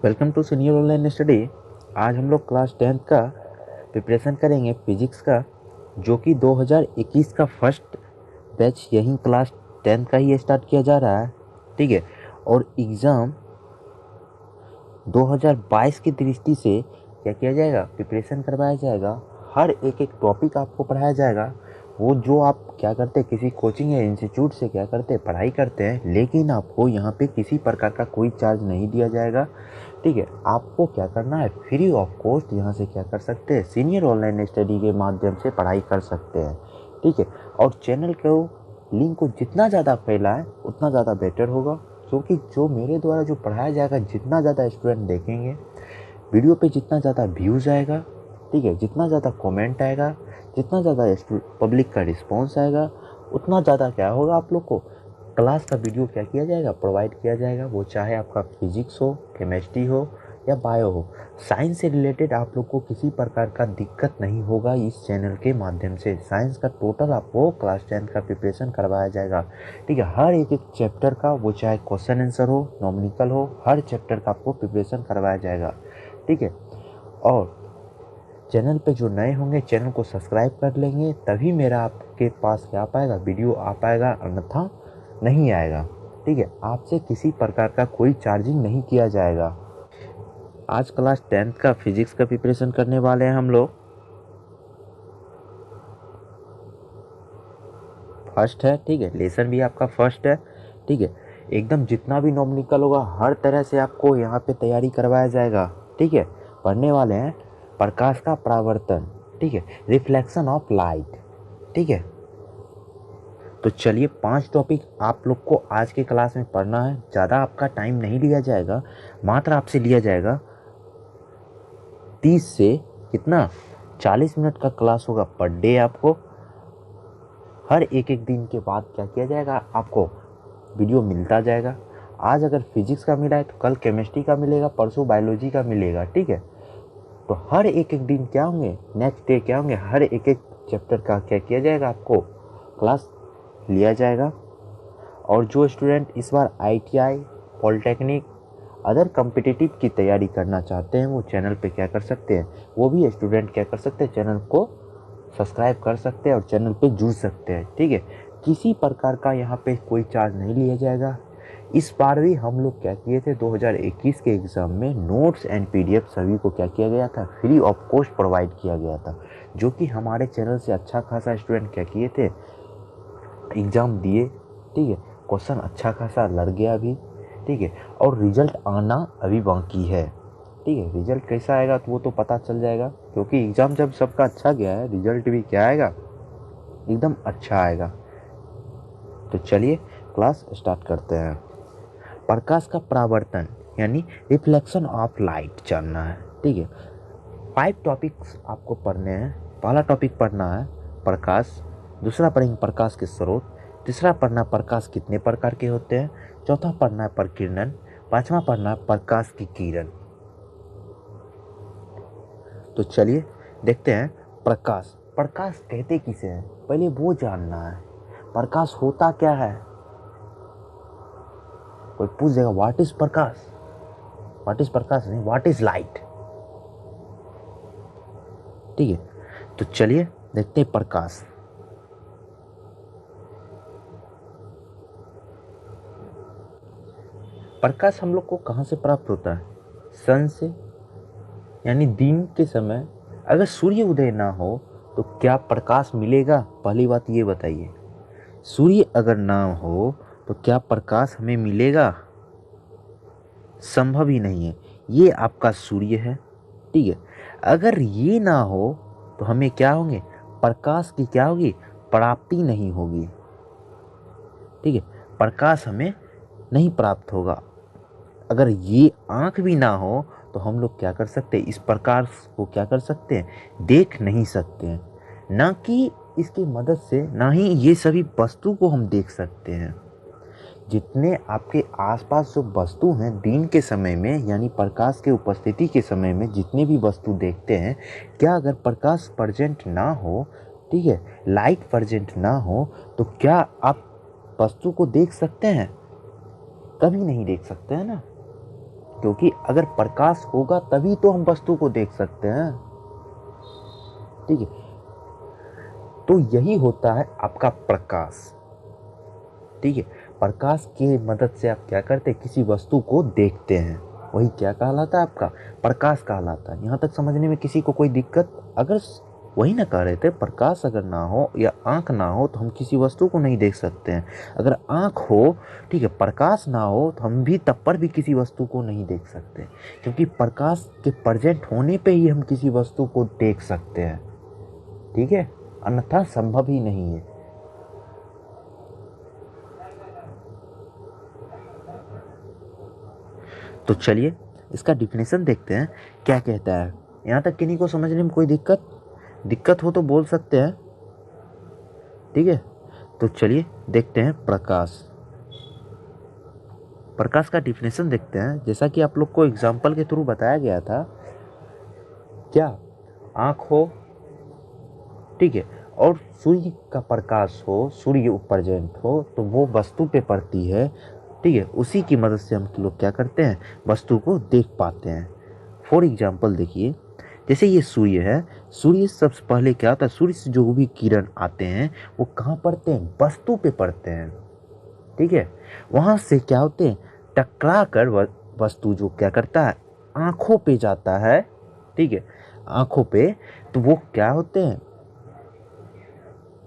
Welcome to senior online study. आज हम लोग क्लास 10th का प्रिपरेशन करेंगे फिजिक्स का, जो कि 2021 का फर्स्ट बैच यहीं क्लास 10th का ही स्टार्ट किया जा रहा है। ठीक है। और एग्ज़ाम 2022 की दृष्टि से क्या किया जाएगा, प्रिपरेशन करवाया जाएगा। हर एक एक टॉपिक आपको पढ़ाया जाएगा। वो जो आप क्या करते हैं, किसी कोचिंग या इंस्टीट्यूट से क्या करते हैं, पढ़ाई करते हैं, लेकिन आपको यहाँ पे किसी प्रकार का कोई चार्ज नहीं दिया जाएगा। ठीक है। आपको क्या करना है, फ्री ऑफ कॉस्ट यहाँ से क्या कर सकते हैं, सीनियर ऑनलाइन स्टडी के माध्यम से पढ़ाई कर सकते हैं। ठीक है। और चैनल को लिंक को जितना ज़्यादा फैलाएं उतना ज़्यादा बेटर होगा, क्योंकि जो मेरे द्वारा जो पढ़ाया जाएगा, जितना ज़्यादा स्टूडेंट देखेंगे वीडियो पे, जितना ज़्यादा व्यूज़ आएगा, ठीक है, जितना ज़्यादा कमेंट आएगा, जितना ज़्यादा पब्लिक का रिस्पॉन्स आएगा, उतना ज़्यादा क्या होगा, आप लोग को क्लास का वीडियो क्या किया जाएगा, प्रोवाइड किया जाएगा। वो चाहे आपका फिजिक्स हो, केमिस्ट्री हो या बायो हो, साइंस से रिलेटेड आप लोग को किसी प्रकार का दिक्कत नहीं होगा। इस चैनल के माध्यम से साइंस का टोटल आपको क्लास 10 का प्रिपरेशन करवाया जाएगा। ठीक है। हर एक एक चैप्टर का, वो चाहे क्वेश्चन आंसर हो, नॉमिनिकल हो, हर चैप्टर का आपको प्रिपरेशन करवाया जाएगा। ठीक है। और चैनल पे जो नए होंगे चैनल को सब्सक्राइब कर लेंगे, तभी मेरा आपके पास क्या आ पाएगा, वीडियो आ पाएगा, अन्यथा नहीं आएगा। ठीक है। आपसे किसी प्रकार का कोई चार्जिंग नहीं किया जाएगा। आज क्लास 10th का फिजिक्स का प्रिपरेशन करने वाले हैं हम लोग। फर्स्ट है। ठीक है। लेसन भी आपका फर्स्ट है। ठीक है। एकदम जितना भी नॉमिनिकल होगा हर तरह से आपको यहाँ पे तैयारी करवाया जाएगा। ठीक है। पढ़ने वाले हैं प्रकाश का परावर्तन। ठीक है। Reflection of light. ठीक है। तो चलिए 5 टॉपिक आप लोग को आज के क्लास में पढ़ना है। ज़्यादा आपका टाइम नहीं लिया जाएगा, मात्र आपसे लिया जाएगा 30 से कितना 40 मिनट का क्लास होगा पर डे। आपको हर एक एक दिन के बाद क्या किया जाएगा, आपको वीडियो मिलता जाएगा। आज अगर फिजिक्स का मिला है तो कल केमिस्ट्री का मिलेगा, परसों बायोलॉजी का मिलेगा। ठीक है। तो हर एक एक दिन क्या होंगे, नेक्स्ट डे क्या होंगे, हर एक एक चैप्टर का क्या किया जाएगा, आपको क्लास लिया जाएगा। और जो स्टूडेंट इस बार ITI, पॉलिटेक्निक, अदर कॉम्पिटिटिव की तैयारी करना चाहते हैं, वो चैनल पे क्या कर सकते हैं, वो भी स्टूडेंट क्या कर सकते हैं, चैनल को सब्सक्राइब कर सकते हैं और चैनल पे जुड़ सकते हैं। ठीक है। किसी प्रकार का यहाँ पे कोई चार्ज नहीं लिया जाएगा। इस बार भी हम लोग क्या किए थे, 2021 के एग्ज़ाम में नोट्स एंड PDF सभी को क्या किया गया था, फ्री ऑफ कॉस्ट प्रोवाइड किया गया था, जो कि हमारे चैनल से अच्छा खासा स्टूडेंट क्या किए थे, एग्ज़ाम दिए। ठीक है। क्वेश्चन अच्छा खासा लड़ गया भी। ठीक है। और रिजल्ट आना अभी बाकी है। ठीक है। रिजल्ट कैसा आएगा तो वो तो पता चल जाएगा, क्योंकि एग्ज़ाम जब सबका अच्छा गया है, रिजल्ट भी क्या आएगा, एकदम अच्छा आएगा। तो चलिए क्लास स्टार्ट करते हैं। प्रकाश का परावर्तन यानी रिफ्लेक्शन ऑफ लाइट जानना है। ठीक है। 5 टॉपिक्स आपको पढ़ने हैं। पहला टॉपिक पढ़ना है प्रकाश, दूसरा पढ़ेंगे प्रकाश के स्रोत, तीसरा पढ़ना प्रकाश कितने प्रकार के होते हैं, चौथा पढ़ना है प्रकीर्णन, पांचवा पढ़ना है प्रकाश की किरण। तो चलिए देखते हैं प्रकाश। प्रकाश कहते किसे हैं, पहले वो जानना है। प्रकाश होता क्या है। कोई पूछ देगा व्हाट इज प्रकाश, व्हाट इज प्रकाश नहीं, व्हाट इज लाइट। ठीक है। तो चलिए देखते हैं प्रकाश। प्रकाश हम लोग को कहाँ से प्राप्त होता है, सन से, यानी दिन के समय अगर सूर्य उदय ना हो तो क्या प्रकाश मिलेगा, पहली बात ये बताइए। सूर्य अगर ना हो तो क्या प्रकाश हमें मिलेगा, संभव ही नहीं है। ये आपका सूर्य है। ठीक है। अगर ये ना हो तो हमें क्या होंगे, प्रकाश की क्या होगी, प्राप्ति नहीं होगी। ठीक है। प्रकाश हमें नहीं प्राप्त होगा। अगर ये आँख भी ना हो तो हम लोग क्या कर सकते हैं, इस प्रकाश को क्या कर सकते हैं, देख नहीं सकते हैं। ना कि इसकी मदद से, ना ही ये सभी वस्तु को हम देख सकते हैं। जितने आपके आसपास जो वस्तु हैं दिन के समय में, यानी प्रकाश के उपस्थिति के समय में जितने भी वस्तु देखते हैं, क्या अगर प्रकाश प्रेजेंट ना हो, ठीक है, लाइट प्रेजेंट ना हो, तो क्या आप वस्तु को देख सकते हैं, कभी नहीं देख सकते हैं ना। क्योंकि अगर प्रकाश होगा तभी तो हम वस्तु को देख सकते हैं। ठीक है, तो यही होता है आपका प्रकाश। ठीक है, प्रकाश की मदद से आप क्या करते हैं, किसी वस्तु को देखते हैं, वही क्या कहलाता है, आपका प्रकाश कहलाता है। यहाँ तक समझने में किसी को कोई दिक्कत? अगर वही ना कह रहे थे, प्रकाश अगर ना हो या आँख ना हो तो हम किसी वस्तु को नहीं देख सकते हैं। अगर आँख हो, ठीक है, प्रकाश ना हो तो हम भी तब पर भी किसी वस्तु को नहीं देख सकते, क्योंकि प्रकाश के प्रेजेंट होने पे ही हम किसी वस्तु को देख सकते हैं। ठीक है, अन्यथा संभव ही नहीं है। तो चलिए इसका डिफिनेशन देखते हैं क्या कहता है। यहाँ तक किन्हीं को समझने में कोई दिक्कत हो तो बोल सकते हैं। ठीक है, तो चलिए देखते हैं प्रकाश का डिफिनेशन देखते हैं। जैसा कि आप लोग को एग्जाम्पल के थ्रू बताया गया था, क्या आँख हो, ठीक है, और सूर्य का प्रकाश हो, सूर्य प्रेजेंट हो, तो वो वस्तु पे पड़ती है। ठीक है, उसी की मदद से हम लोग क्या करते हैं, वस्तु को देख पाते हैं। फॉर एग्जाम्पल देखिए, जैसे ये सूर्य है, सूर्य सबसे पहले क्या होता है, सूर्य से जो भी किरण आते हैं वो कहाँ पड़ते हैं, वस्तु पे पड़ते हैं। ठीक है, वहाँ से क्या होते हैं, टकरा कर वस्तु जो क्या करता है, आँखों पे जाता है। ठीक है, आँखों पे, तो वो क्या होते हैं,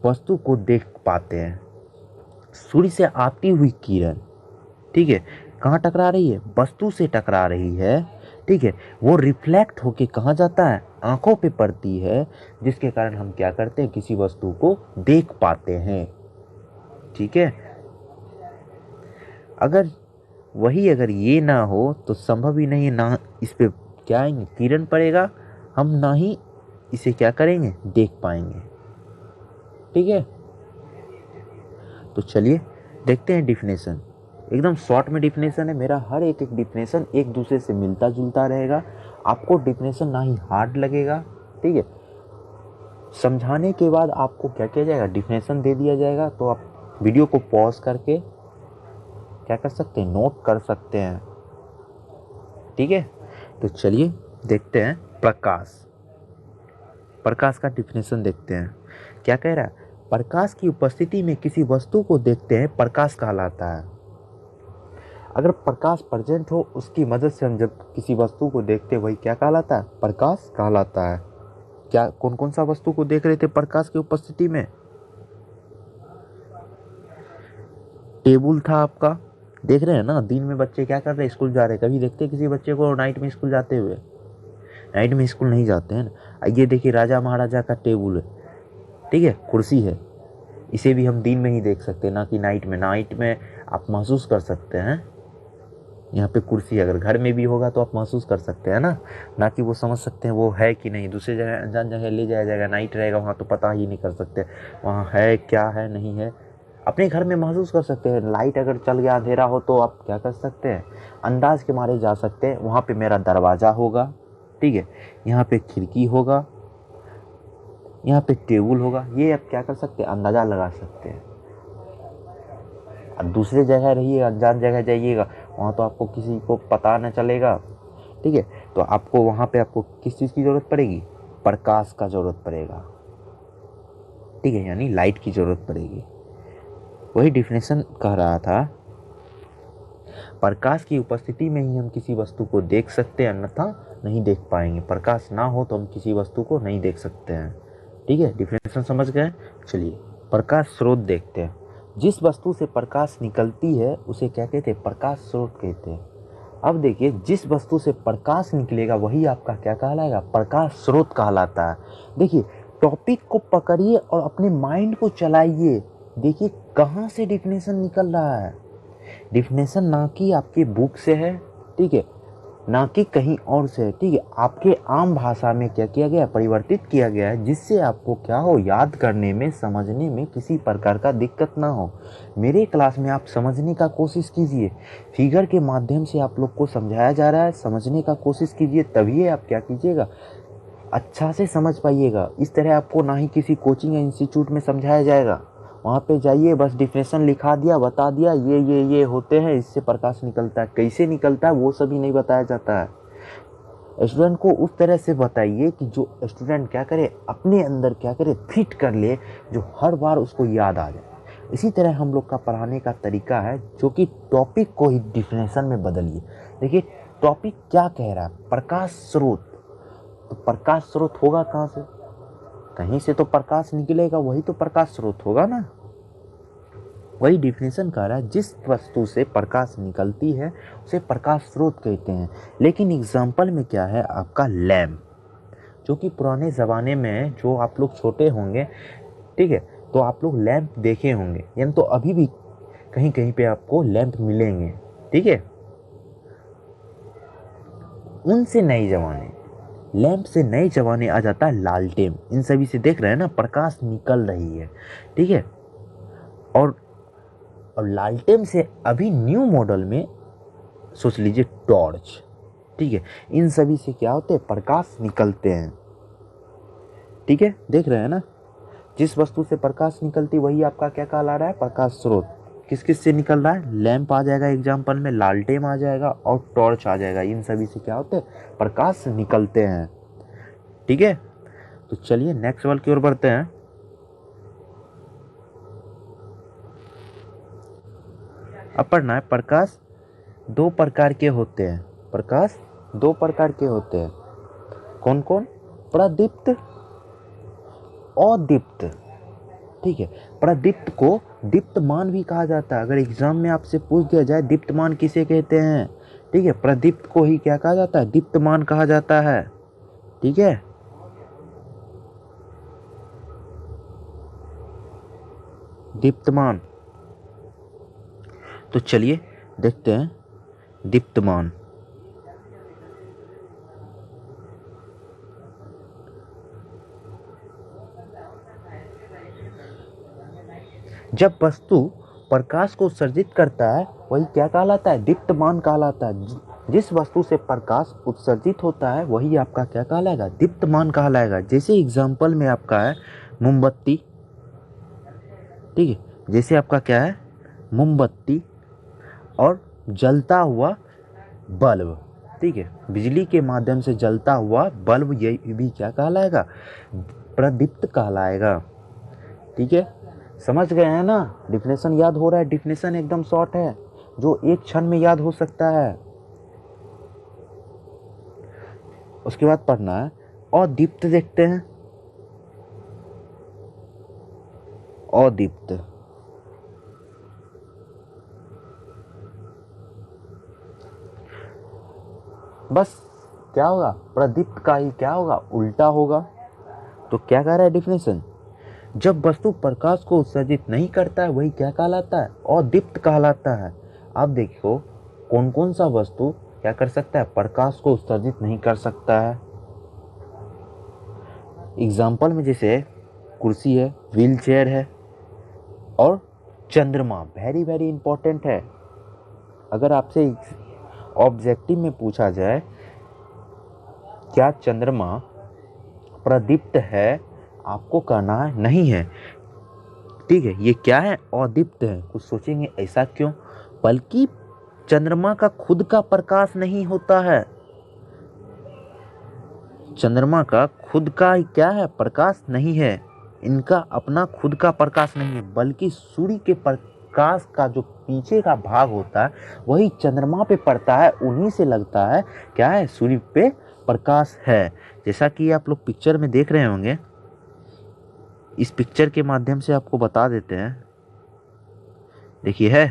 वस्तु को देख पाते हैं। सूर्य से आती हुई किरण, ठीक है, कहाँ टकरा रही है, वस्तु से टकरा रही है। ठीक है, वो रिफ्लेक्ट होके कहाँ जाता है, आंखों पे पड़ती है, जिसके कारण हम क्या करते हैं, किसी वस्तु को देख पाते हैं। ठीक है, अगर ये ना हो तो संभव ही नहीं है, ना इस पे क्या आएंगे, किरण पड़ेगा, हम ना ही इसे क्या करेंगे, देख पाएंगे। ठीक है, तो चलिए देखते हैं डिफिनेशन। एकदम शॉर्ट में डिफिनेशन है, मेरा हर एक डिफिनेशन एक दूसरे से मिलता जुलता रहेगा, आपको डिफिनेशन ना ही हार्ड लगेगा। ठीक है, समझाने के बाद आपको क्या किया जाएगा, डिफिनेशन दे दिया जाएगा, तो आप वीडियो को पॉज करके क्या कर सकते हैं, नोट कर सकते हैं। ठीक है, तो चलिए देखते हैं प्रकाश का डिफिनेशन देखते हैं। क्या कह रहा है, प्रकाश की उपस्थिति में किसी वस्तु को देखते हैं, प्रकाश कहलाता है। अगर प्रकाश प्रेजेंट हो, उसकी मदद से हम जब किसी वस्तु को देखते हैं, वही क्या कहलाता है, प्रकाश कहलाता है। क्या कौन कौन सा वस्तु को देख रहे थे प्रकाश की उपस्थिति में? टेबल था आपका, देख रहे हैं ना, दिन में बच्चे क्या कर रहे हैं, स्कूल जा रहे हैं। कभी देखते हैं किसी बच्चे को नाइट में स्कूल जाते हुए? नाइट में स्कूल नहीं जाते हैं ना। ये देखिए राजा महाराजा का टेबल है, ठीक है, कुर्सी है, इसे भी हम दिन में ही देख सकते हैं, ना कि नाइट में। नाइट में आप महसूस कर सकते हैं, यहाँ पे कुर्सी अगर घर में भी होगा तो आप महसूस कर सकते हैं ना कि वो समझ सकते हैं वो है कि नहीं। दूसरी जगह अनजान जगह ले जाया जाएगा, नाइट रहेगा वहाँ तो पता ही नहीं कर सकते वहाँ है क्या है नहीं है। अपने घर में महसूस कर सकते हैं, लाइट अगर चल गया, अंधेरा हो, तो आप क्या कर सकते हैं, अंदाज के मारे जा सकते हैं, वहाँ पे मेरा दरवाज़ा होगा, ठीक है, यहाँ पे खिड़की होगा, यहाँ पे टेबल होगा, ये आप क्या कर सकते हैं, अंदाज़ा लगा सकते हैं। अब दूसरी जगह रहिए, अनजान जगह जाइएगा, वहाँ तो आपको किसी को पता न चलेगा, ठीक है, तो आपको वहाँ पे आपको किस चीज़ की ज़रूरत पड़ेगी, प्रकाश का ज़रूरत पड़ेगा, ठीक है, यानी लाइट की ज़रूरत पड़ेगी। वही डिफिनेशन कह रहा था, प्रकाश की उपस्थिति में ही हम किसी वस्तु को देख सकते हैं, अन्यथा नहीं देख पाएंगे। प्रकाश ना हो तो हम किसी वस्तु को नहीं देख सकते हैं। ठीक है, डिफिनेशन समझ गए। चलिए प्रकाश स्रोत देखते हैं। जिस वस्तु से प्रकाश निकलती है उसे क्या कहते हैं, प्रकाश स्रोत कहते हैं। अब देखिए, जिस वस्तु से प्रकाश निकलेगा वही आपका क्या कहलाएगा, प्रकाश स्रोत कहलाता है। देखिए, टॉपिक को पकड़िए और अपने माइंड को चलाइए, देखिए कहाँ से डिफिनेशन निकल रहा है। डिफिनेशन ना कि आपके बुक से है, ठीक है, ना कि कहीं और से है, ठीक है, आपके आम भाषा में क्या किया गया, परिवर्तित किया गया है, जिससे आपको क्या हो, याद करने में, समझने में किसी प्रकार का दिक्कत ना हो। मेरे क्लास में आप समझने का कोशिश कीजिए, फिगर के माध्यम से आप लोग को समझाया जा रहा है, समझने का कोशिश कीजिए, तभी आप क्या कीजिएगा, अच्छा से समझ पाइएगा। इस तरह आपको ना ही किसी कोचिंग या इंस्टीट्यूट में समझाया जाएगा, वहाँ पे जाइए, बस डिफिनेशन लिखा दिया, बता दिया ये होते हैं, इससे प्रकाश निकलता है। कैसे निकलता है वो सभी नहीं बताया जाता है। स्टूडेंट को उस तरह से बताइए कि जो स्टूडेंट क्या करे, अपने अंदर क्या करे, फिट कर ले, जो हर बार उसको याद आ जाए। इसी तरह हम लोग का पढ़ाने का तरीका है, जो कि टॉपिक को ही डिफिनेशन में बदलिए। देखिए टॉपिक क्या कह रहा है, प्रकाश स्रोत। तो प्रकाश स्रोत होगा कहाँ से? कहीं से तो प्रकाश निकलेगा, वही तो प्रकाश स्रोत होगा ना। वही डिफिनेशन कह रहा है, जिस वस्तु से प्रकाश निकलती है उसे प्रकाश स्रोत कहते हैं। लेकिन एग्जाम्पल में क्या है आपका लैम्प, जो कि पुराने ज़माने में, जो आप लोग छोटे होंगे, ठीक है, तो आप लोग लैम्प देखे होंगे, यानी तो अभी भी कहीं कहीं पे आपको लैम्प मिलेंगे, ठीक है। उनसे नए जमाने, लैम्प से नए जमाने आ जाता है लालटेन। इन सभी से देख रहे हैं ना, प्रकाश निकल रही है, ठीक है। और लालटेन से अभी न्यू मॉडल में सोच लीजिए टॉर्च, ठीक है। इन सभी से क्या होते हैं, प्रकाश निकलते हैं, ठीक है। देख रहे हैं ना, जिस वस्तु से प्रकाश निकलती वही आपका क्या कहला रहा है, प्रकाश स्रोत। किस किस से निकल रहा है, लैंप आ जाएगा एग्जाम्पल में, लालटेन आ जाएगा और टॉर्च आ जाएगा। इन सभी से क्या होते हैं, प्रकाश निकलते हैं, ठीक है। तो चलिए नेक्स्ट सवाल की ओर बढ़ते हैं। अब पढ़ना है, प्रकाश दो प्रकार के होते हैं। प्रकाश दो प्रकार के होते हैं, कौन कौन? प्रदीप्त और दीप्त, ठीक है। प्रदीप्त को दीप्तमान भी कहा जाता है। अगर एग्जाम में आपसे पूछ दिया जाए दीप्तमान किसे कहते हैं, ठीक है, प्रदीप्त को ही क्या कहा जाता है, दीप्तमान कहा जाता है, ठीक है। दीप्तमान। तो चलिए देखते हैं दीप्तमान। जब वस्तु प्रकाश को उत्सर्जित करता है वही क्या कहलाता है, दीप्तमान कहलाता है। जिस वस्तु से प्रकाश उत्सर्जित होता है वही आपका क्या कहलाएगा, दीप्तमान कहलाएगा। जैसे एग्जाम्पल में आपका है मोमबत्ती, ठीक है। जैसे आपका क्या है, मोमबत्ती और जलता हुआ बल्ब, ठीक है, बिजली के माध्यम से जलता हुआ बल्ब, ये भी क्या कहलाएगा, प्रदीप्त कहलाएगा, ठीक है। समझ गए हैं ना, डिफिनेशन याद हो रहा है। डिफिनेशन एकदम शॉर्ट है, जो एक क्षण में याद हो सकता है। उसके बाद पढ़ना है अदीप्त। देखते हैं अदीप्त। बस क्या होगा, प्रदीप्त का ही क्या होगा, उल्टा होगा। तो क्या कह रहा है डिफिनेशन, जब वस्तु प्रकाश को उत्सर्जित नहीं करता है वही क्या कहलाता है, अदीप्त कहलाता है। आप देखो कौन कौन सा वस्तु क्या कर सकता है, प्रकाश को उत्सर्जित नहीं कर सकता है। एग्जाम्पल में जैसे कुर्सी है, व्हील चेयर है और चंद्रमा। वेरी वेरी इंपॉर्टेंट है। अगर आपसे ऑब्जेक्टिव में पूछा जाए क्या चंद्रमा प्रदीप्त है, आपको कहना है नहीं है, ठीक है। ये क्या है, अदीप्त है। कुछ सोचेंगे ऐसा क्यों, बल्कि चंद्रमा का खुद का प्रकाश नहीं होता है। चंद्रमा का खुद का क्या है, प्रकाश नहीं है। इनका अपना खुद का प्रकाश नहीं है, बल्कि सूर्य के प्रकाश का जो पीछे का भाग होता है वही चंद्रमा पे पड़ता है, उन्हीं से लगता है क्या है, सूर्य पे प्रकाश है। जैसा कि आप लोग पिक्चर में देख रहे होंगे, इस पिक्चर के माध्यम से आपको बता देते हैं। देखिए है,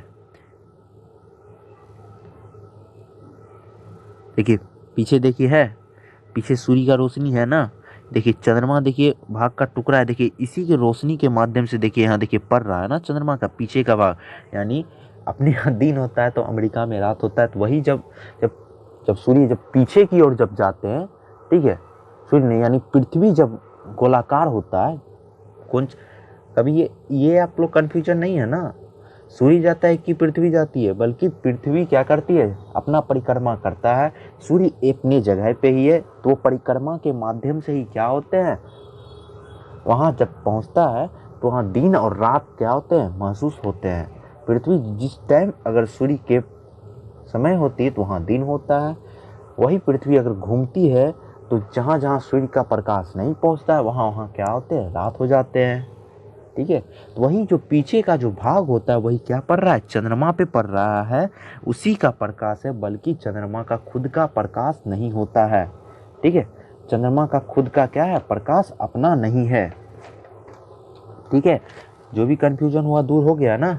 देखिए पीछे, देखिए है, पीछे सूर्य का रोशनी है ना। देखिए चंद्रमा, देखिए भाग का टुकड़ा है, देखिए इसी के रोशनी के माध्यम से देखिए यहाँ देखिए पड़ रहा है ना चंद्रमा का पीछे का भाग। यानी अपने यहाँ दिन होता है तो अमेरिका में रात होता है, तो वही जब जब जब सूर्य जब पीछे की ओर जब जाते हैं, ठीक है, सूर्य नहीं यानी पृथ्वी जब गोलाकार होता है, कौन, कभी ये आप लोग कन्फ्यूजन नहीं है ना, सूर्य जाता है कि पृथ्वी जाती है, बल्कि पृथ्वी क्या करती है, अपना परिक्रमा करता है। सूर्य अपने जगह पे ही है, तो परिक्रमा के माध्यम से ही क्या होते हैं, वहाँ जब पहुँचता है तो वहाँ दिन और रात क्या होते हैं, महसूस होते हैं। पृथ्वी जिस टाइम अगर सूर्य के समय होती है तो वहाँ दिन होता है, वही पृथ्वी अगर घूमती है तो जहाँ जहाँ सूर्य का प्रकाश नहीं पहुँचता है वहाँ वहाँ क्या होते हैं, रात हो जाते हैं। ठीक है, तो वही जो पीछे का जो भाग होता है वही क्या पड़ रहा है, चंद्रमा पे पड़ रहा है, उसी का प्रकाश है, बल्कि चंद्रमा का खुद का प्रकाश नहीं होता है। ठीक है, चंद्रमा का खुद का क्या है, प्रकाश अपना नहीं है। ठीक है, जो भी कंफ्यूजन हुआ दूर हो गया ना।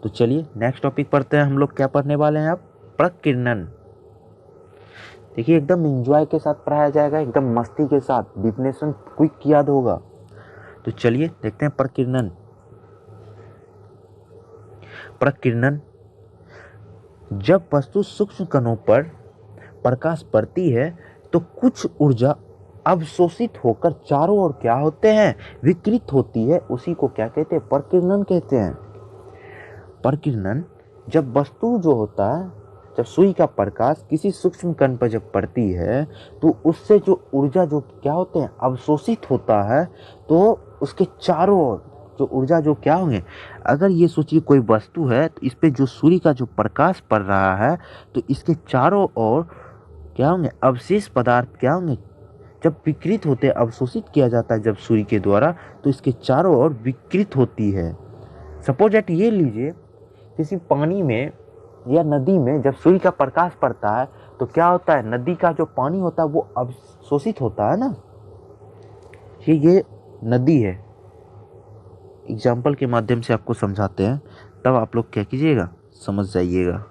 तो चलिए नेक्स्ट टॉपिक पढ़ते हैं। हम लोग क्या पढ़ने वाले हैं अब, प्रकीर्णन। देखिए एकदम एंजॉय के साथ पढ़ाया जाएगा, एकदम मस्ती के साथ, डिफिनेशन क्विक याद होगा। तो चलिए देखते हैं प्रकीर्णन। प्रकीर्णन, जब वस्तु सूक्ष्म कणों पर प्रकाश पड़ती है तो कुछ ऊर्जा अवशोषित होकर चारों ओर क्या होते हैं, विकृत होती है, उसी को क्या कहते हैं, प्रकीर्णन कहते हैं। प्रकीर्णन, जब वस्तु जो होता है, जब सूर्य का प्रकाश किसी सूक्ष्म कण पर जब पड़ती है तो उससे जो ऊर्जा जो क्या होते हैं, अवशोषित होता है, तो उसके चारों ओर जो ऊर्जा जो क्या होंगे, अगर ये सोचिए कोई वस्तु है तो इस पे जो सूर्य का जो प्रकाश पड़ रहा है तो इसके चारों ओर क्या होंगे, अवशेष पदार्थ क्या होंगे, जब विकृत होते हैं, अवशोषित किया जाता है जब सूर्य के द्वारा, तो इसके चारों ओर विकृत होती है। सपोज एट ये लीजिए, किसी पानी में या नदी में जब सूर्य का प्रकाश पड़ता है तो क्या होता है, नदी का जो पानी होता है वो अवशोषित होता है ना। ये नदी है, एग्जाम्पल के माध्यम से आपको समझाते हैं, तब आप लोग क्या कीजिएगा, समझ जाइएगा।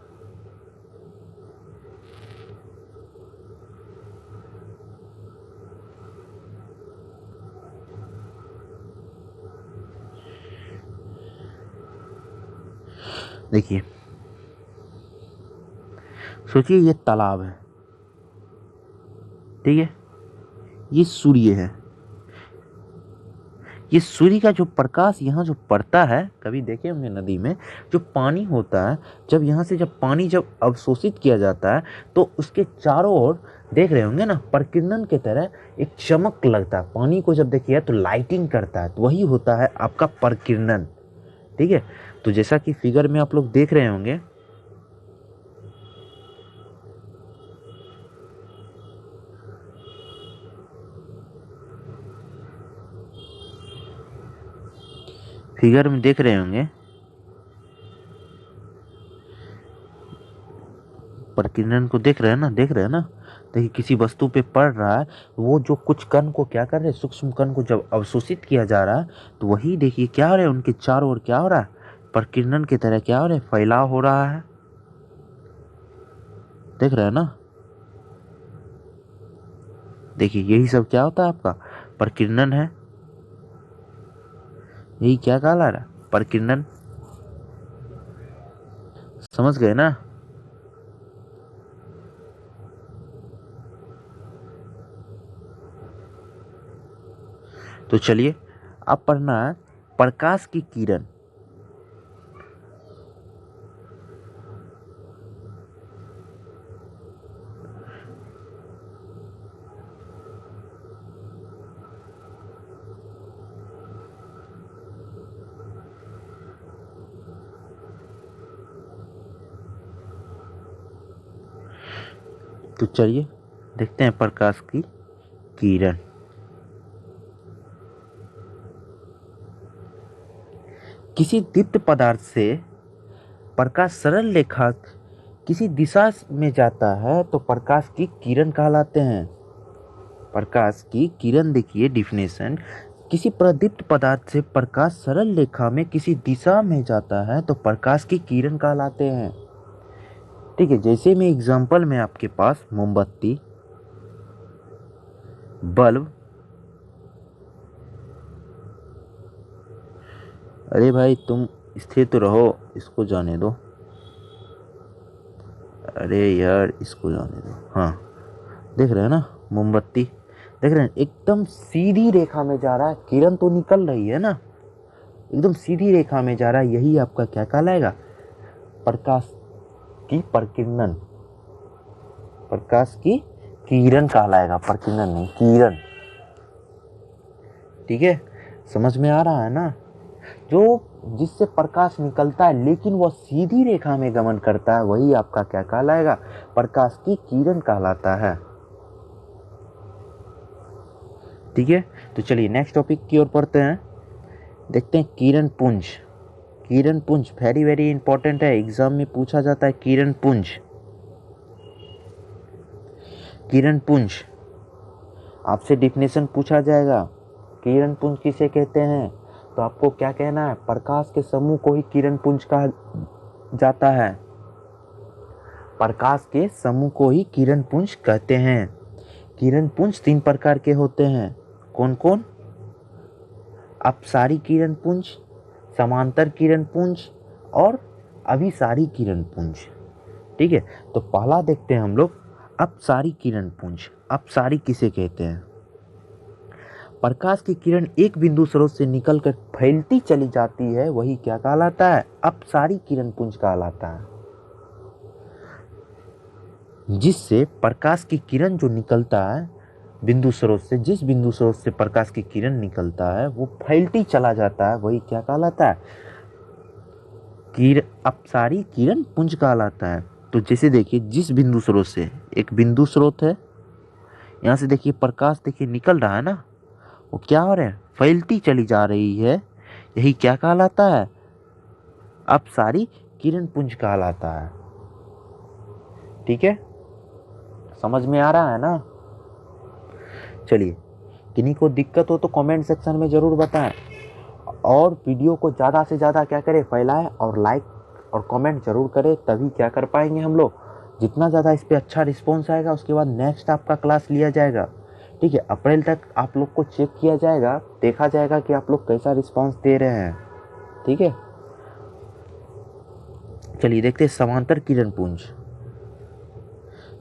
देखिए सोचिए ये तालाब है, ठीक है, ये सूर्य है, ये सूर्य का जो प्रकाश यहाँ जो पड़ता है, कभी देखे होंगे नदी में जो पानी होता है, जब यहाँ से जब पानी जब अवशोषित किया जाता है तो उसके चारों ओर देख रहे होंगे ना, प्रकीर्णन की तरह एक चमक लगता है। पानी को जब देखिए तो लाइटिंग करता है, तो वही होता है आपका प्रकीर्णन। ठीक है, तो जैसा कि फिगर में आप लोग देख रहे होंगे, फिगर में देख रहे होंगे, प्रकीर्णन को देख रहे हैं ना, देख रहे हैं ना। देखिए किसी वस्तु पे पड़ रहा है, वो जो कुछ कण को क्या कर रहे हैं, सूक्ष्म कण को जब अवशोषित किया जा रहा है तो वही देखिए क्या हो रहा है, उनके चारों ओर क्या हो रहा है, प्रकीर्णन की तरह क्या हो रहा है, फैलाव हो रहा है। देख रहे हैं ना, देखिए यही सब क्या होता है, आपका प्रकीर्णन है। यही क्या कहला रहा है, प्रकीर्णन। समझ गए ना। तो चलिए अब पढ़ना है प्रकाश की किरण। तो चलिए देखते हैं प्रकाश की किरण। किसी दीप्त पदार्थ से प्रकाश सरल रेखा किसी दिशा में जाता है तो प्रकाश की किरण कहलाते हैं। प्रकाश की किरण देखिए डिफिनेशन, किसी प्रदीप्त पदार्थ से प्रकाश सरल रेखा में किसी दिशा में जाता है तो प्रकाश की किरण कहलाते हैं। ठीक है, जैसे में एग्जांपल में आपके पास मोमबत्ती, बल्ब, अरे भाई तुम स्थिर तो रहो, इसको जाने दो, अरे यार इसको जाने दो। हाँ देख रहे हैं ना, मोमबत्ती देख रहे हैं, एकदम सीधी रेखा में जा रहा है, किरण तो निकल रही है ना, एकदम सीधी रेखा में जा रहा है, यही आपका क्या कहलाएगा, प्रकाश की प्रकीर्णन, प्रकाश की किरण कहलाएगा, प्रकीर्णन नहीं, किरण। ठीक है, समझ में आ रहा है ना? जो जिससे प्रकाश निकलता है लेकिन वह सीधी रेखा में गमन करता है, वही आपका क्या कहलाएगा? प्रकाश की किरण कहलाता है। ठीक है, तो चलिए नेक्स्ट टॉपिक की ओर पढ़ते हैं। देखते हैं किरण पुंज। किरण पुंज वेरी वेरी इंपॉर्टेंट है, एग्जाम में पूछा जाता है किरण पुंज। किरण पुंज आपसे डिफिनेशन पूछा जाएगा, किरण पुंज किसे कहते हैं? तो आपको क्या कहना है? प्रकाश के समूह को ही किरण पुंज कहा जाता है। प्रकाश के समूह को ही किरण पुंज कहते हैं। किरण पुंज 3 प्रकार के होते हैं। कौन कौन? अपसारी किरण पुंज, समांतर किरण पुंज और अभिसारी किरण पुंज। ठीक है, तो पहला देखते हैं हम लोग अपसारी किरण पुंज। अपसारी किसे कहते हैं? प्रकाश की किरण एक बिंदु स्रोत से निकलकर फैलती चली जाती है, वही क्या कहलाता है? अपसारी किरण पुंज कहलाता है। जिससे प्रकाश की किरण जो निकलता है बिंदु स्रोत से, जिस बिंदु स्रोत से प्रकाश की किरण निकलता है वो फैलती चला जाता है, वही क्या कहलाता है? अपसारी किरण पुंज कहलाता है। तो जैसे देखिए, जिस बिंदु स्रोत से, एक बिंदु स्रोत है, यहाँ से देखिए प्रकाश देखिए निकल रहा है ना, वो क्या हो रहा है? फैलती चली जा रही है, यही क्या कहलाता है? अपसारी किरण पुंज कहलाता है। ठीक है, समझ में आ रहा है ना? चलिए, किन्हीं को दिक्कत हो तो कमेंट सेक्शन में ज़रूर बताएं, और वीडियो को ज़्यादा से ज़्यादा क्या करें, फैलाएं, और लाइक और कमेंट ज़रूर करें, तभी क्या कर पाएंगे हम लोग। जितना ज़्यादा इस पर अच्छा रिस्पॉन्स आएगा उसके बाद नेक्स्ट आपका क्लास लिया जाएगा। ठीक है, अप्रैल तक आप लोग को चेक किया जाएगा, देखा जाएगा कि आप लोग कैसा रिस्पॉन्स दे रहे हैं। ठीक है, चलिए देखते हैं समांतर किरण पुंज।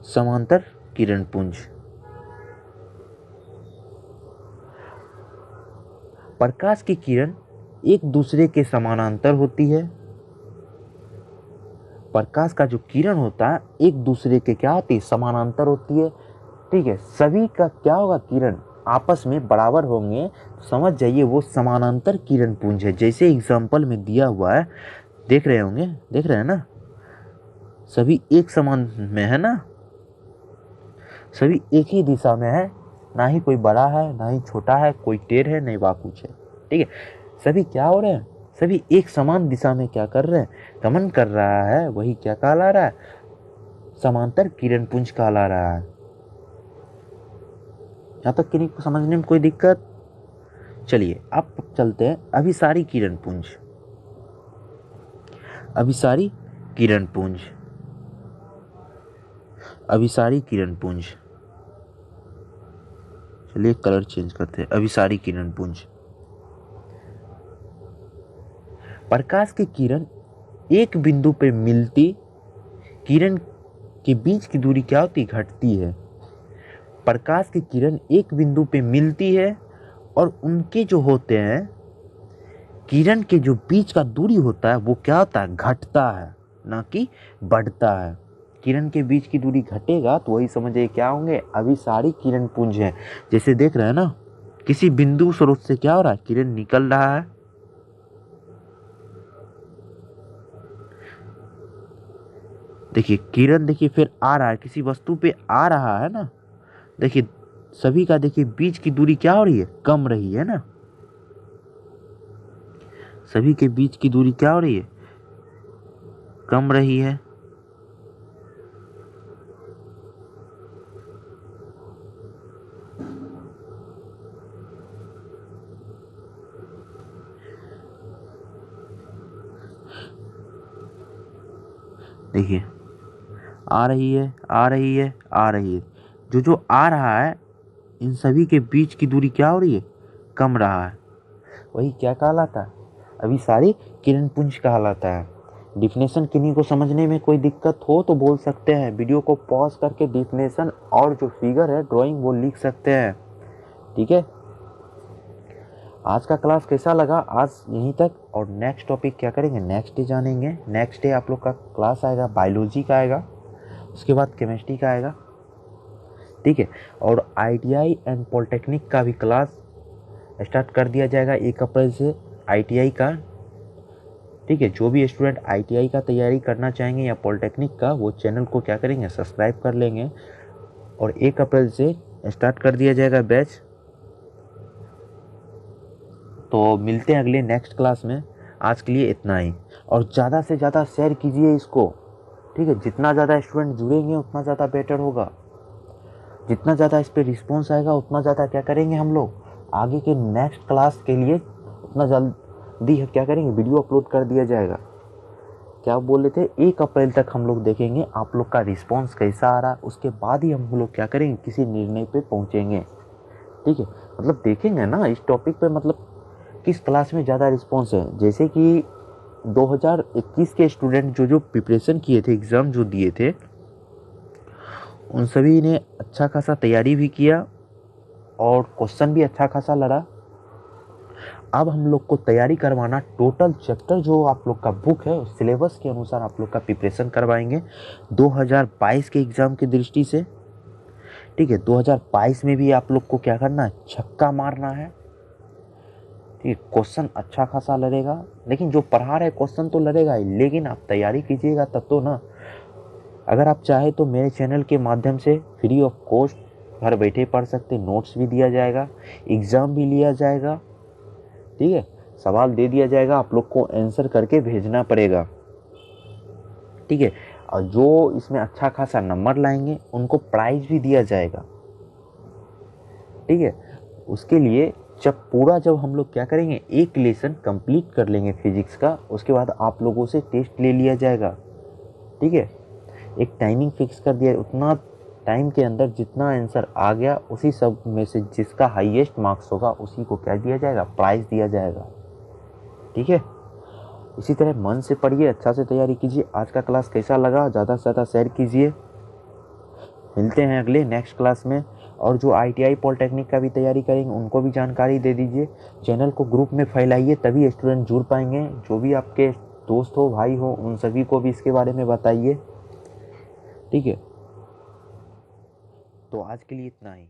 समांतर किरण पुंज, प्रकाश की किरण एक दूसरे के समानांतर होती है। प्रकाश का जो किरण होता है एक दूसरे के क्या होती है? समानांतर होती है। ठीक है, सभी का क्या होगा? किरण आपस में बराबर होंगे, समझ जाइए वो समानांतर किरण पुंज है। जैसे एग्जाम्पल में दिया हुआ है, देख रहे होंगे, देख रहे हैं ना, सभी एक समान में है ना, सभी एक ही दिशा में है, ना ही कोई बड़ा है ना ही छोटा है, कोई टेढ़ है नहीं वाकुच है। ठीक है, सभी क्या हो रहे हैं? सभी एक समान दिशा में क्या कर रहे हैं? गमन कर रहा है, वही क्या कहला रहा है? समांतर किरण पुंज कहला रहा है। यहाँ तक किन्हीं को समझने में कोई दिक्कत? चलिए अब चलते हैं अभिसारी किरण पुंज। अभिसारी किरण पुंज, अभिसारी किरण पुंज, चलिए कलर चेंज करते हैं। अभिसारी किरण पुंज, प्रकाश की किरण एक बिंदु पे मिलती, किरण के बीच की दूरी क्या होती? घटती है। प्रकाश की किरण एक बिंदु पे मिलती है और उनके जो होते हैं, किरण के जो बीच का दूरी होता है वो क्या होता है? घटता है, ना कि बढ़ता है। किरण के बीच की दूरी घटेगा तो वही समझिए क्या होंगे? अभिसारी किरण पुंज है। जैसे देख रहे हैं ना, किसी बिंदु स्रोत से क्या हो रहा है? किरण निकल रहा है, देखिए किरण, देखिए फिर आ रहा है, किसी वस्तु पे आ रहा है ना, देखिए सभी का देखिए बीच की दूरी क्या हो रही है? कम रही है ना, सभी के बीच की दूरी क्या हो रही है? कम रही है। देखिए आ रही है, आ रही है, आ रही है, जो जो आ रहा है इन सभी के बीच की दूरी क्या हो रही है? कम रहा है, वही क्या कहलाता है? अभिसारी किरण पुंज कहलाता है। डिफिनेशन किन्हीं को समझने में कोई दिक्कत हो तो बोल सकते हैं, वीडियो को पॉज करके डिफिनेशन और जो फिगर है ड्राइंग वो लिख सकते हैं। ठीक है, आज का क्लास कैसा लगा? आज यहीं तक, और नेक्स्ट टॉपिक क्या करेंगे? नेक्स्ट डे जानेंगे। नेक्स्ट डे आप लोग का क्लास आएगा बायोलॉजी का आएगा, उसके बाद केमिस्ट्री का आएगा। ठीक है, और ITI एंड पॉलिटेक्निक का भी क्लास स्टार्ट कर दिया जाएगा 1 अप्रैल से ITI का। ठीक है, जो भी स्टूडेंट ITI का तैयारी करना चाहेंगे या पॉलिटेक्निक का, वो चैनल को क्या करेंगे, सब्सक्राइब कर लेंगे और 1 अप्रैल से स्टार्ट कर दिया जाएगा बैच। तो मिलते हैं अगले नेक्स्ट क्लास में। आज के लिए इतना ही, और ज़्यादा से ज़्यादा शेयर कीजिए इसको। ठीक है, जितना ज़्यादा स्टूडेंट जुड़ेंगे उतना ज़्यादा बेटर होगा। जितना ज़्यादा इस पर रिस्पॉन्स आएगा उतना ज़्यादा क्या करेंगे हम लोग, आगे के नेक्स्ट क्लास के लिए उतना जल्दी क्या करेंगे, वीडियो अपलोड कर दिया जाएगा। क्या बोले थे, 1 अप्रैल तक हम लोग देखेंगे आप लोग का रिस्पॉन्स कैसा आ रहा, उसके बाद ही हम लोग क्या करेंगे, किसी निर्णय पे पहुँचेंगे। ठीक है, मतलब देखेंगे ना इस टॉपिक पे, मतलब किस क्लास में ज़्यादा रिस्पॉन्स है। जैसे कि 2021 के स्टूडेंट जो प्रिपरेशन किए थे, एग्ज़ाम जो दिए थे, उन सभी ने अच्छा खासा तैयारी भी किया और क्वेश्चन भी अच्छा खासा लड़ा। अब हम लोग को तैयारी करवाना, टोटल चैप्टर जो आप लोग का बुक है उस सिलेबस के अनुसार आप लोग का प्रिपरेशन करवाएंगे 2022 के एग्ज़ाम की दृष्टि से। ठीक है, 2022 में भी आप लोग को क्या करना है, छक्का मारना है। ठीक है, क्वेश्चन अच्छा खासा लड़ेगा, लेकिन जो पढ़ा रहे क्वेश्चन तो लड़ेगा ही, लेकिन आप तैयारी कीजिएगा तब तो ना। अगर आप चाहे तो मेरे चैनल के माध्यम से फ्री ऑफ कॉस्ट घर बैठे पढ़ सकते, नोट्स भी दिया जाएगा, एग्ज़ाम भी लिया जाएगा। ठीक है, सवाल दे दिया जाएगा, आप लोग को आंसर करके भेजना पड़ेगा। ठीक है, और जो इसमें अच्छा खासा नंबर लाएंगे उनको प्राइज भी दिया जाएगा। ठीक है, उसके लिए जब हम लोग क्या करेंगे, एक लेसन कंप्लीट कर लेंगे फिजिक्स का, उसके बाद आप लोगों से टेस्ट ले लिया जाएगा। ठीक है, एक टाइमिंग फिक्स कर दिया, उतना टाइम के अंदर जितना आंसर आ गया उसी सब में से जिसका हाईएस्ट मार्क्स होगा उसी को क्या दिया जाएगा, प्राइज़ दिया जाएगा। ठीक है, इसी तरह मन से पढ़िए, अच्छा से तैयारी कीजिए। आज का क्लास कैसा लगा ज़्यादा से ज़्यादा शेयर कीजिए। मिलते हैं अगले नेक्स्ट क्लास में। और जो ITI पॉलिटेक्निक का भी तैयारी करेंगे उनको भी जानकारी दे दीजिए, चैनल को ग्रुप में फैलाइए, तभी स्टूडेंट जुड़ पाएंगे। जो भी आपके दोस्त हो, भाई हो, उन सभी को भी इसके बारे में बताइए। ठीक है, तो आज के लिए इतना ही।